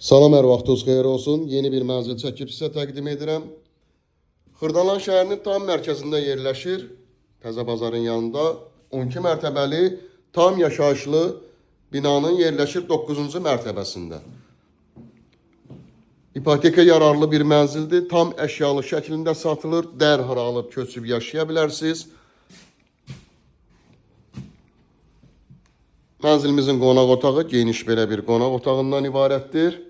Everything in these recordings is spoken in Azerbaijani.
Salam, hər vaxtınız xeyir olsun. Yeni bir mənzil çəkib sizə təqdim edirəm. Xırdalan şəhərinin tam mərkəzində yerləşir. Təzə bazarın yanında 12 mərtəbəli tam yaşayışlı binanın yerləşir 9-cu mərtəbəsində. İpoteka yararlı bir mənzildir. Tam əşyalı şəklində satılır. Dərhal alıb köçüb yaşaya bilərsiniz. Mənzilimizin qonaq otağı geniş belə bir qonaq otağından ibarətdir.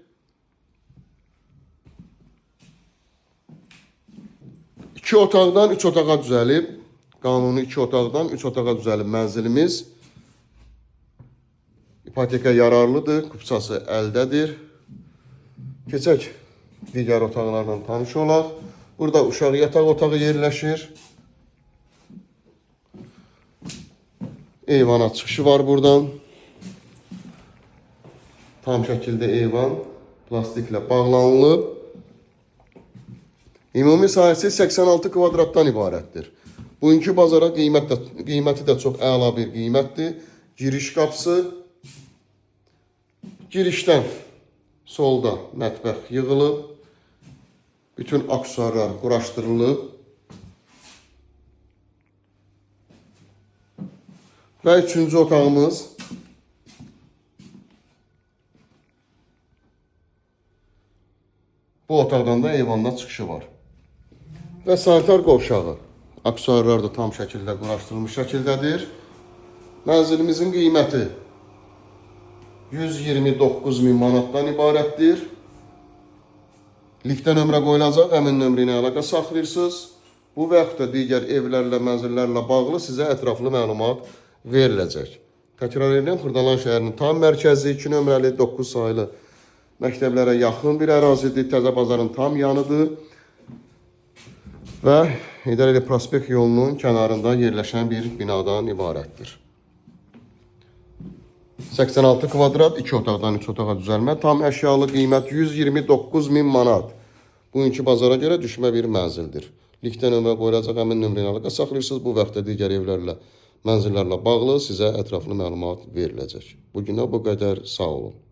İki otaqdan 3 otağa düzəlib, qanuni 2 otaqdan 3 otağa düzəlib mənzilimiz. İpoteka yararlıdır, kupçası əldədir. Keçək digər otaqlarla tanış olaq. Burada uşaq yataq otağı yerləşir. Eyvana çıxışı var buradan. Tam şəkildə eyvan plastiklə bağlanılıb. Ümumi sahəsi 86 kvadratdan ibarətdir. Bugünkü bazara qiyməti də çox əla bir qiymətdir. Giriş qapısı. Girişdən solda mətbəx yığılıb. Bütün aksesuarlar quraşdırılıb. Və üçüncü otağımız. Bu otaqdan da eyvanda çıxışı var. Və sanitar qovşağı. Aksesuarlar da tam şəkildə quraşdırılmış şəkildədir. Mənzilimizin qiyməti 129.000 manatdan ibarətdir. Liftə nömrə qoyulacaq, həmin nömrə ilə əlaqə saxlayırsınız. Bu və yaxud da digər evlərlə, mənzillərlə bağlı sizə ətraflı məlumat veriləcək. Təkrar edirəm, Xırdalan şəhərinin tam mərkəzi 2 nömrəli 9 saylı məktəblərə yaxın bir ərazidir. Təzə bazarın tam yanıdır. Və İdarəli Prospekt yolunun kənarında yerləşən bir binadan ibarətdir. 86 kvadrat, 2 otaqdan 3 otağa düzəlmə, tam əşyalı qiymət 129.000 manat. Bugünkü bazara görə düşmə bir mənzildir. Liftə nömrə qoyulacaq, həmin nömrə ilə əlaqə saxlayırsınız. Bu vaxtda digər evlərlə, mənzillərlə bağlı sizə ətraflı məlumat veriləcək. Bugünə bu qədər, sağ olun.